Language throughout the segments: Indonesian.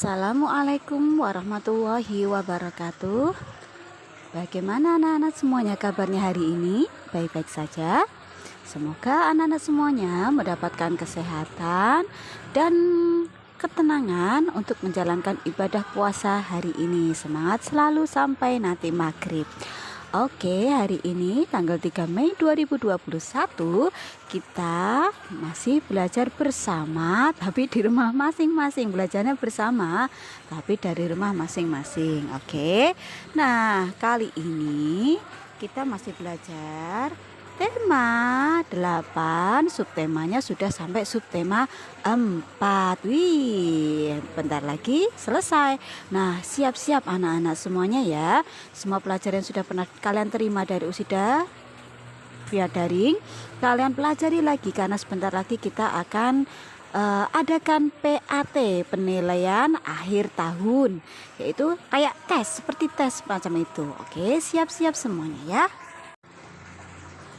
Assalamualaikum warahmatullahi wabarakatuh. Bagaimana anak-anak semuanya kabarnya hari ini? Baik-baik saja. Semoga anak-anak semuanya mendapatkan kesehatan dan ketenangan untuk menjalankan ibadah puasa hari ini. Semangat selalu sampai nanti maghrib. Oke, hari ini tanggal 3 Mei 2021 kita masih belajar bersama, tapi di rumah masing-masing. Belajarnya bersama, tapi dari rumah masing-masing. Oke. Nah, kali ini kita masih belajar tema 8, subtemanya sudah sampai subtema 4. Wih, bentar lagi selesai. Nah, siap-siap anak-anak semuanya ya. Semua pelajaran yang sudah pernah kalian terima dari Usida via daring, kalian pelajari lagi karena sebentar lagi kita akan adakan PAT, penilaian akhir tahun, yaitu kayak tes, seperti tes macam itu. Oke, siap-siap semuanya ya.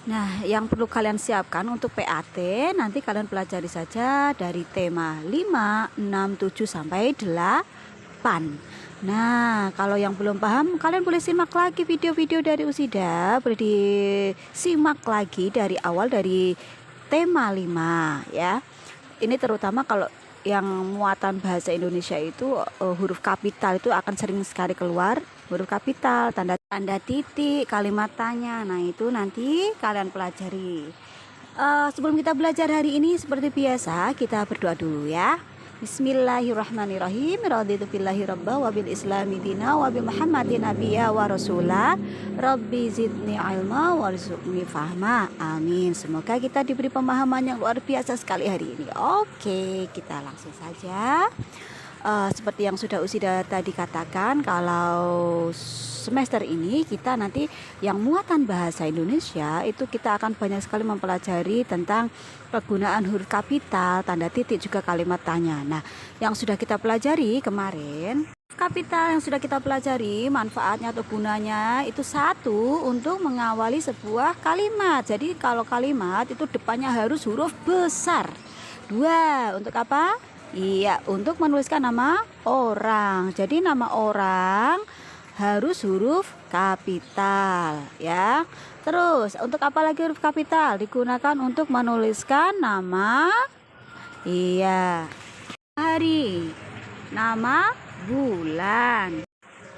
Nah, yang perlu kalian siapkan untuk PAT, nanti kalian pelajari saja dari tema 5, 6, 7 sampai 8. Nah, kalau yang belum paham, kalian boleh simak lagi video-video dari Usida, boleh disimak lagi dari awal dari tema 5 ya. Ini terutama kalau yang muatan bahasa Indonesia itu huruf kapital itu akan sering sekali keluar, huruf kapital, tanda titik, kalimat tanya. Nah, itu nanti kalian pelajari. Sebelum kita belajar hari ini, seperti biasa kita berdoa dulu ya. Bismillahirrahmanirrahim. Raditu billahi rabba wa bil islami dina wa bi Muhammadin nabiyya wa rasula. Rabbi zidni ilma warzuqni fahma. Amin. Semoga kita diberi pemahaman yang luar biasa sekali hari ini. Oke, kita langsung saja. Seperti yang sudah Usida tadi katakan, kalau semester ini kita nanti yang muatan bahasa Indonesia itu kita akan banyak sekali mempelajari tentang penggunaan huruf kapital, tanda titik, juga kalimat tanya. Nah, yang sudah kita pelajari kemarin, kapital yang sudah kita pelajari manfaatnya atau gunanya itu satu, untuk mengawali sebuah kalimat. Jadi kalau kalimat itu depannya harus huruf besar. Dua, untuk apa? Iya, untuk menuliskan nama orang. Jadi nama orang harus huruf kapital ya. Terus untuk apa lagi huruf kapital? Digunakan untuk menuliskan nama, iya, hari, nama bulan.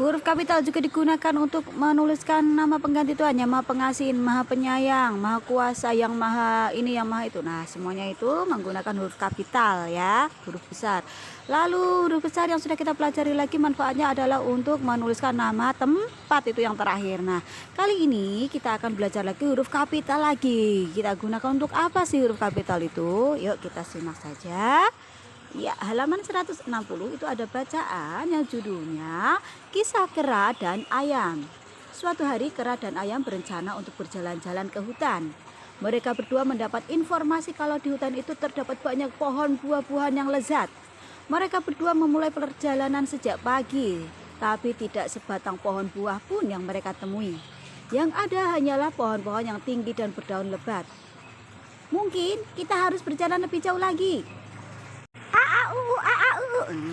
Huruf kapital juga digunakan untuk menuliskan nama pengganti Tuhan, yang Maha Pengasih, Maha Penyayang, Maha Kuasa, yang Maha ini, yang Maha itu. Nah, semuanya itu menggunakan huruf kapital ya, huruf besar. Lalu huruf besar yang sudah kita pelajari lagi manfaatnya adalah untuk menuliskan nama tempat, itu yang terakhir. Nah, kali ini kita akan belajar lagi huruf kapital lagi. Kita gunakan untuk apa sih huruf kapital itu? Yuk kita simak saja. Ya, halaman 160 itu ada bacaan yang judulnya Kisah Kera dan Ayam. Suatu hari Kera dan Ayam berencana untuk berjalan-jalan ke hutan. Mereka berdua mendapat informasi kalau di hutan itu terdapat banyak pohon buah-buahan yang lezat. Mereka berdua memulai perjalanan sejak pagi, tapi tidak sebatang pohon buah pun yang mereka temui. Yang ada hanyalah pohon-pohon yang tinggi dan berdaun lebat. Mungkin kita harus berjalan lebih jauh lagi,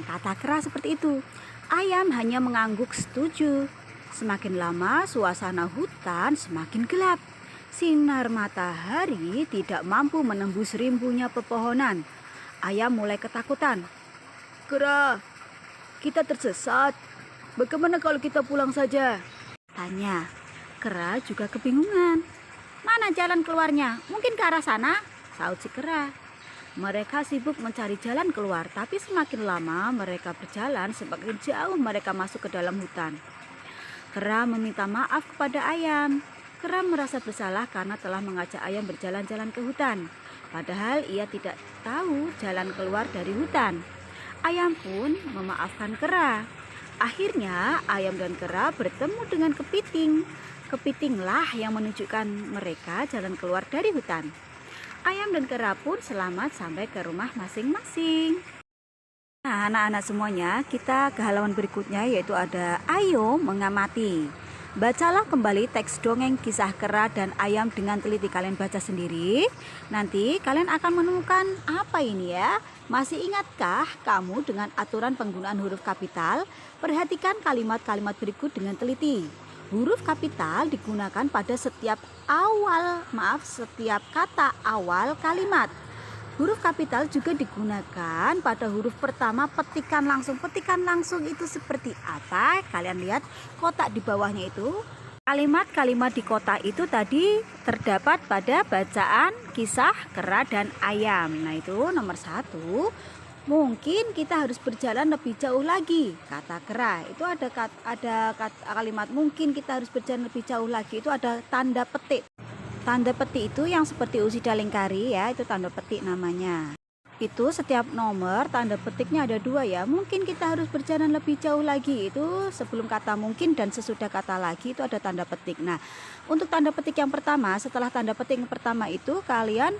kata Kera seperti itu. Ayam hanya mengangguk setuju. Semakin lama suasana hutan semakin gelap. Sinar matahari tidak mampu menembus rimbunya pepohonan. Ayam mulai ketakutan. Kera, kita tersesat. Bagaimana kalau kita pulang saja? Tanya. Kera juga kebingungan. Mana jalan keluarnya? Mungkin ke arah sana? Saut si Kera. Mereka sibuk mencari jalan keluar, tapi semakin lama mereka berjalan, semakin jauh mereka masuk ke dalam hutan. Kera meminta maaf kepada Ayam. Kera merasa bersalah karena telah mengajak Ayam berjalan-jalan ke hutan, padahal ia tidak tahu jalan keluar dari hutan. Ayam pun memaafkan Kera. Akhirnya Ayam dan Kera bertemu dengan kepiting. Kepitinglah yang menunjukkan mereka jalan keluar dari hutan. Ayam dan Kera pun selamat sampai ke rumah masing-masing. Nah, anak-anak semuanya, kita ke halaman berikutnya, yaitu ada Ayo Mengamati. Bacalah kembali teks dongeng kisah kera dan ayam dengan teliti. Kalian baca sendiri. Nanti kalian akan menemukan apa ini ya. Masih ingatkah kamu dengan aturan penggunaan huruf kapital? Perhatikan kalimat-kalimat berikut dengan teliti. Huruf kapital digunakan pada setiap kata awal kalimat. Huruf kapital juga digunakan pada huruf pertama petikan langsung. Petikan langsung itu seperti apa? Kalian lihat kotak di bawahnya itu. Kalimat-kalimat di kotak itu tadi terdapat pada bacaan kisah kera dan ayam. Nah itu nomor 1. Mungkin kita harus berjalan lebih jauh lagi. Kata kera itu ada kalimat mungkin kita harus berjalan lebih jauh lagi. Itu ada tanda petik. Tanda petik itu yang seperti usida lingkari ya, itu tanda petik namanya. Itu setiap nomor tanda petiknya ada 2 ya. Mungkin kita harus berjalan lebih jauh lagi. Itu sebelum kata mungkin dan sesudah kata lagi itu ada tanda petik. Nah, untuk tanda petik yang pertama, setelah tanda petik yang pertama itu kalian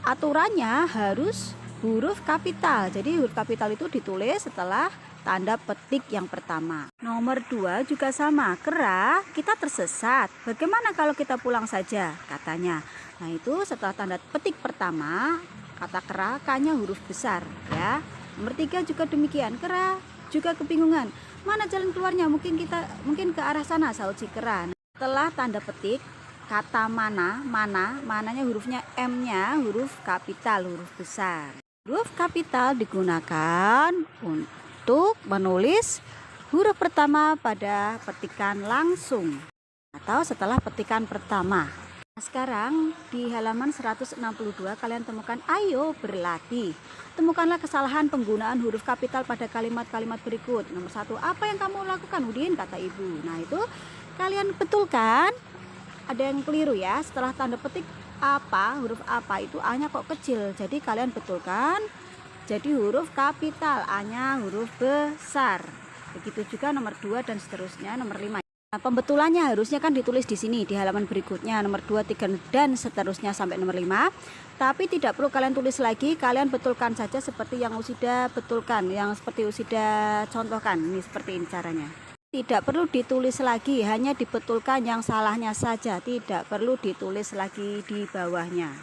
aturannya harus huruf kapital. Jadi huruf kapital itu ditulis setelah tanda petik yang pertama. Nomor 2 juga sama. Kera, kita tersesat. Bagaimana kalau kita pulang saja? Katanya. Nah itu setelah tanda petik pertama, kata kera, K-nya huruf besar ya. Nomor 3 juga demikian. Kera juga kebingungan. Mana jalan keluarnya? Mungkin ke arah sana, sahut si kera. Setelah tanda petik, kata mananya hurufnya M-nya huruf kapital, huruf besar. Huruf kapital digunakan untuk menulis huruf pertama pada petikan langsung atau setelah petikan pertama. Nah, sekarang di halaman 162 kalian temukan ayo berlatih. Temukanlah kesalahan penggunaan huruf kapital pada kalimat-kalimat berikut. Nomor 1, apa yang kamu lakukan Udin? Kata ibu. Nah itu kalian betulkan. Ada yang keliru ya, setelah tanda petik huruf apa itu A-nya kok kecil. Jadi kalian betulkan. Jadi huruf kapital, A-nya huruf besar. Begitu juga nomor 2 dan seterusnya, nomor 5. Nah, pembetulannya harusnya kan ditulis di sini di halaman berikutnya, nomor 2, 3 dan seterusnya sampai nomor 5. Tapi tidak perlu kalian tulis lagi, kalian betulkan saja seperti yang Usida betulkan, yang seperti Usida contohkan. Ini seperti ini caranya. Tidak perlu ditulis lagi, hanya dibetulkan yang salahnya saja, tidak perlu ditulis lagi di bawahnya.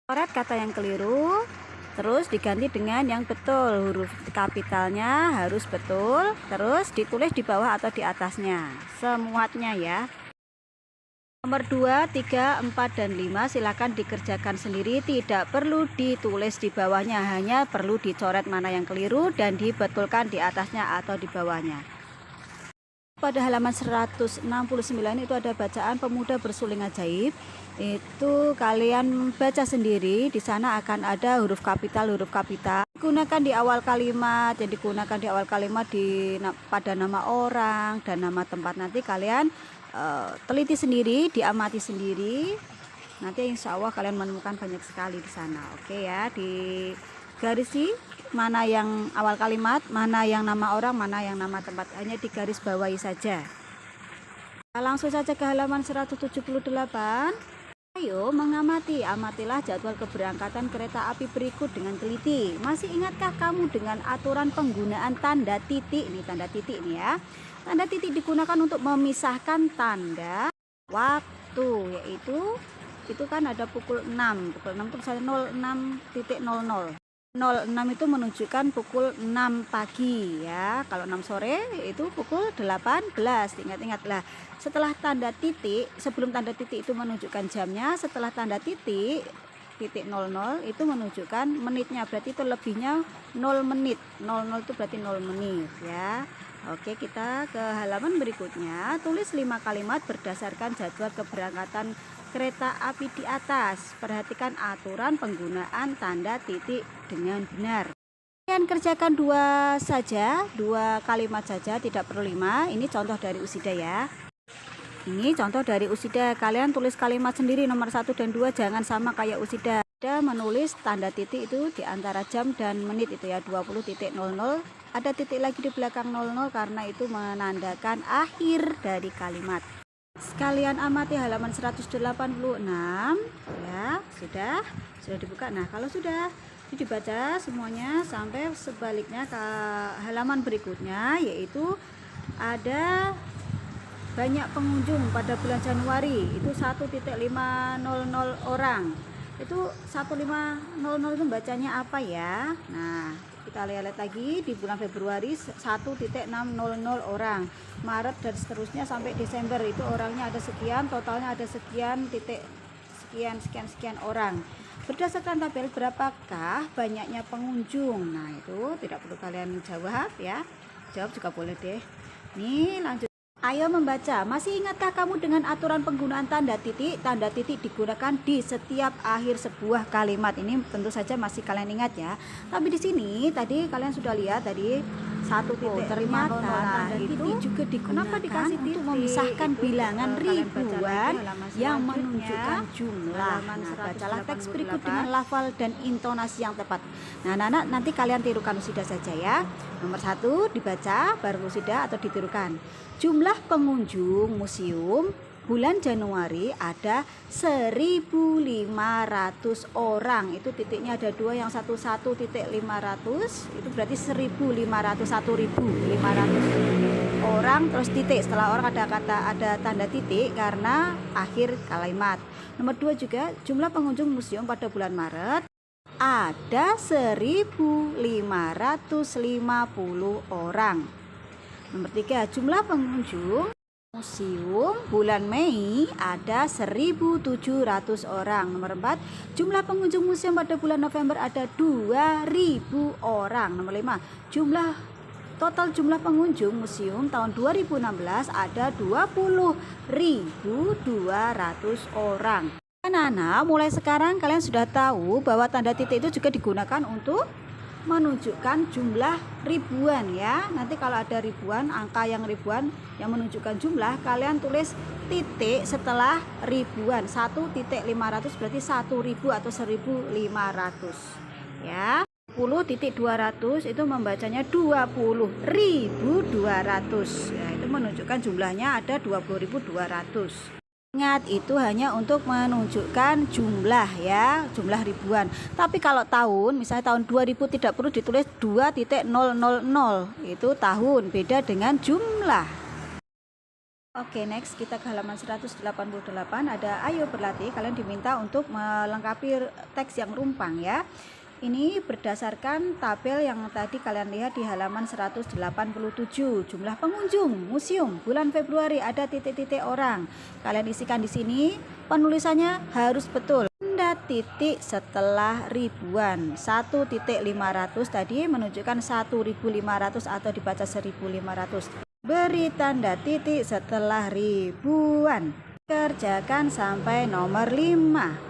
Coret kata yang keliru. Terus diganti dengan yang betul, huruf kapitalnya harus betul, terus ditulis di bawah atau di atasnya, semuanya ya. Nomor 2, 3, 4, dan 5 silakan dikerjakan sendiri, tidak perlu ditulis di bawahnya, hanya perlu dicoret mana yang keliru dan dibetulkan di atasnya atau di bawahnya. Pada halaman 169 itu ada bacaan pemuda bersuling ajaib. Itu kalian baca sendiri, di sana akan ada huruf kapital digunakan di awal kalimat, yang digunakan di awal kalimat pada nama orang dan nama tempat. Nanti kalian teliti sendiri, diamati sendiri. Nanti insya Allah kalian menemukan banyak sekali di sana. Oke ya, di garisi mana yang awal kalimat, mana yang nama orang, mana yang nama tempat, hanya di garis bawahi saja. Langsung saja ke halaman 178. Ayo mengamati, amatilah jadwal keberangkatan kereta api berikut dengan teliti. Masih ingatkah kamu dengan aturan penggunaan tanda titik? Ini tanda titik nih ya. Tanda titik digunakan untuk memisahkan tanda waktu, yaitu itu kan ada pukul 6 itu misalnya 06.00. 06 itu menunjukkan pukul 6 pagi ya. Kalau 6 sore itu pukul 18. Ingat-ingatlah. Setelah tanda titik, sebelum tanda titik itu menunjukkan jamnya, setelah tanda titik 00 itu menunjukkan menitnya, berarti itu lebihnya 0 menit. 00 itu berarti 0 menit ya. Oke, kita ke halaman berikutnya. Tulis 5 kalimat berdasarkan jadwal keberangkatan kereta api di atas. Perhatikan aturan penggunaan tanda titik dengan benar. Kalian kerjakan 2 kalimat saja, tidak perlu 5. Ini contoh dari Usida ya. Ini contoh dari Usida. Kalian tulis kalimat sendiri nomor 1 dan 2, jangan sama kayak Usida. Usida menulis tanda titik itu di antara jam dan menit itu ya, 20.00. Ada titik lagi di belakang 00 karena itu menandakan akhir dari kalimat. Sekalian amati halaman 186 ya, sudah dibuka. Nah kalau sudah dibaca semuanya sampai sebaliknya ke halaman berikutnya, yaitu ada banyak pengunjung pada bulan Januari itu 1.500 orang. Itu 1500 itu bacanya apa ya? Nah, kita lihat lagi di bulan Februari 1.600 orang, Maret dan seterusnya sampai Desember itu orangnya ada sekian, totalnya ada sekian titik sekian orang. Berdasarkan tabel berapakah banyaknya pengunjung? Nah, itu tidak perlu kalian jawab ya, jawab juga boleh deh. Nih lanjut. Ayo membaca. Masih ingatkah kamu dengan aturan penggunaan tanda titik? Tanda titik digunakan di setiap akhir sebuah kalimat. Ini tentu saja masih kalian ingat ya. Tapi di sini tadi kalian sudah lihat tadi 1.500 tanda titik juga digunakan. Kenapa dikasih titik? Untuk memisahkan bilangan ribuan yang menunjukkan jumlah. Nah, bacalah teks berikut dengan lafal dan intonasi yang tepat. Nah, anak-anak nanti kalian tirukan Usida saja ya. Nomor 1 dibaca baru Usida atau ditirukan. Jumlah pengunjung museum bulan Januari ada 1.500 orang. Itu titiknya ada 2, yang 11.500 itu berarti 1.500 orang terus titik. Setelah orang ada tanda titik karena akhir kalimat. Nomor 2 juga jumlah pengunjung museum pada bulan Maret ada 1.550 orang. Nomor 3, jumlah pengunjung museum bulan Mei ada 1.700 orang. Nomor 4, jumlah pengunjung museum pada bulan November ada 2.000 orang. Nomor 5, total jumlah pengunjung museum tahun 2016 ada 20.200 orang. Anak-anak, mulai sekarang kalian sudah tahu bahwa tanda titik itu juga digunakan untuk menunjukkan jumlah ribuan ya. Nanti kalau ada ribuan, angka yang ribuan yang menunjukkan jumlah, kalian tulis titik setelah ribuan. 1.500 berarti 1.000 atau 1.500 ya. 10.200 itu membacanya 20.200 ya, itu menunjukkan jumlahnya ada 20.200. Ingat, itu hanya untuk menunjukkan jumlah ya, jumlah ribuan. Tapi kalau tahun, misalnya tahun 2000 tidak perlu ditulis 2.000, itu tahun, beda dengan jumlah. Oke, next kita ke halaman 188. Ada ayo berlatih, kalian diminta untuk melengkapi teks yang rumpang ya. Ini berdasarkan tabel yang tadi kalian lihat di halaman 187. Jumlah pengunjung museum bulan Februari ada titik-titik orang. Kalian isikan di sini. Penulisannya harus betul. Tanda titik setelah ribuan. 1.500 tadi menunjukkan 1.500 atau dibaca 1.500. Beri tanda titik setelah ribuan. Kerjakan sampai nomor 5.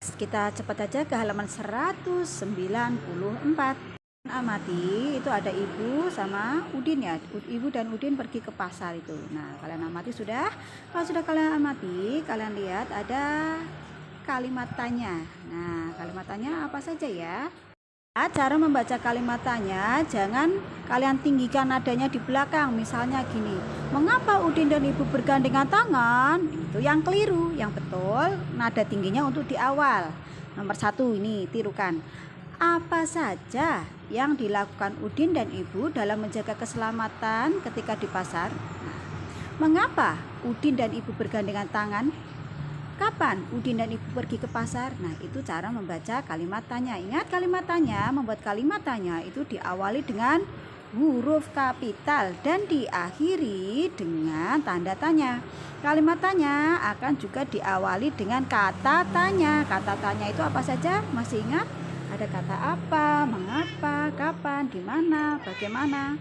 Kita cepat aja ke halaman 194. Amati, itu ada ibu sama Udin ya. Ibu dan Udin pergi ke pasar itu. Nah, kalian amati sudah. Kalau sudah kalian amati, kalian lihat ada kalimat tanya. Nah, kalimat tanya apa saja ya? Cara membaca kalimat tanya, jangan kalian tinggikan nadanya di belakang. Misalnya gini, mengapa Udin dan Ibu bergandengan tangan? Itu yang keliru. Yang betul, nada tingginya untuk di awal. Nomor 1 ini, tirukan. Apa saja yang dilakukan Udin dan Ibu dalam menjaga keselamatan ketika di pasar? Nah, mengapa Udin dan Ibu bergandengan tangan? Kapan Udin dan Ibu pergi ke pasar? Nah, itu cara membaca kalimat tanya. Ingat, kalimat tanya, membuat kalimat tanya itu diawali dengan huruf kapital dan diakhiri dengan tanda tanya. Kalimat tanya akan juga diawali dengan kata tanya. Kata tanya itu apa saja? Masih ingat? Ada kata apa, mengapa, kapan, di mana, bagaimana,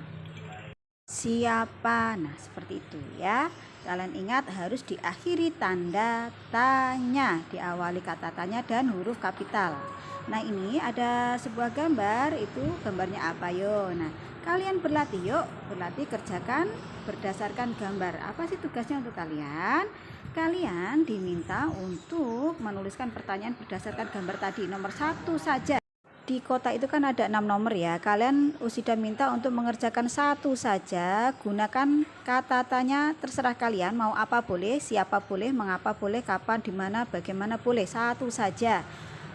siapa. Nah, seperti itu ya. Kalian ingat harus diakhiri tanda tanya, diawali kata tanya dan huruf kapital. Nah, ini ada sebuah gambar, itu gambarnya apa yo? Nah, kalian berlatih yuk, berlatih kerjakan berdasarkan gambar. Apa sih tugasnya untuk kalian? Kalian diminta untuk menuliskan pertanyaan berdasarkan gambar tadi. Nomor 1 saja. Di kotak itu kan ada 6 nomor ya. Kalian Usida minta untuk mengerjakan 1 saja. Gunakan kata tanya, terserah kalian mau apa boleh, siapa boleh, mengapa boleh, kapan, di mana, bagaimana boleh. 1 saja.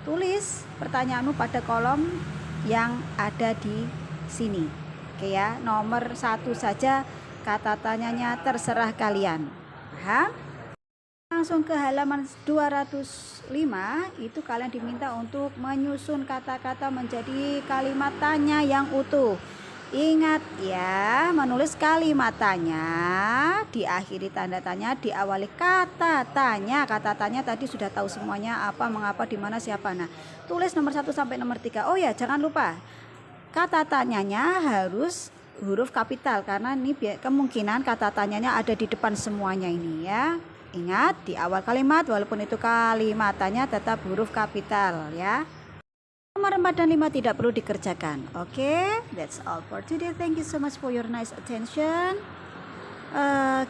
Tulis pertanyaanmu pada kolom yang ada di sini. Oke ya, nomor 1 saja Kata tanyanya terserah kalian. Paham? Langsung ke halaman 205, itu kalian diminta untuk menyusun kata-kata menjadi kalimat tanya yang utuh. Ingat ya, menulis kalimat tanya diakhiri tanda tanya, diawali kata tanya. Kata tanya tadi sudah tahu semuanya, apa, mengapa, di mana, siapa. Nah, tulis nomor 1 sampai nomor 3. Oh ya, jangan lupa kata tanyanya harus huruf kapital, karena ini kemungkinan kata tanyanya ada di depan semuanya ini ya. Ingat, di awal kalimat walaupun itu kalimat tanya tetap huruf kapital ya. Nomor 4 dan 5 tidak perlu dikerjakan. Oke, that's all for today. Thank you so much for your nice attention.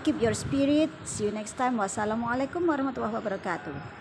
Keep your spirit. See you next time. Wassalamualaikum warahmatullahi wabarakatuh.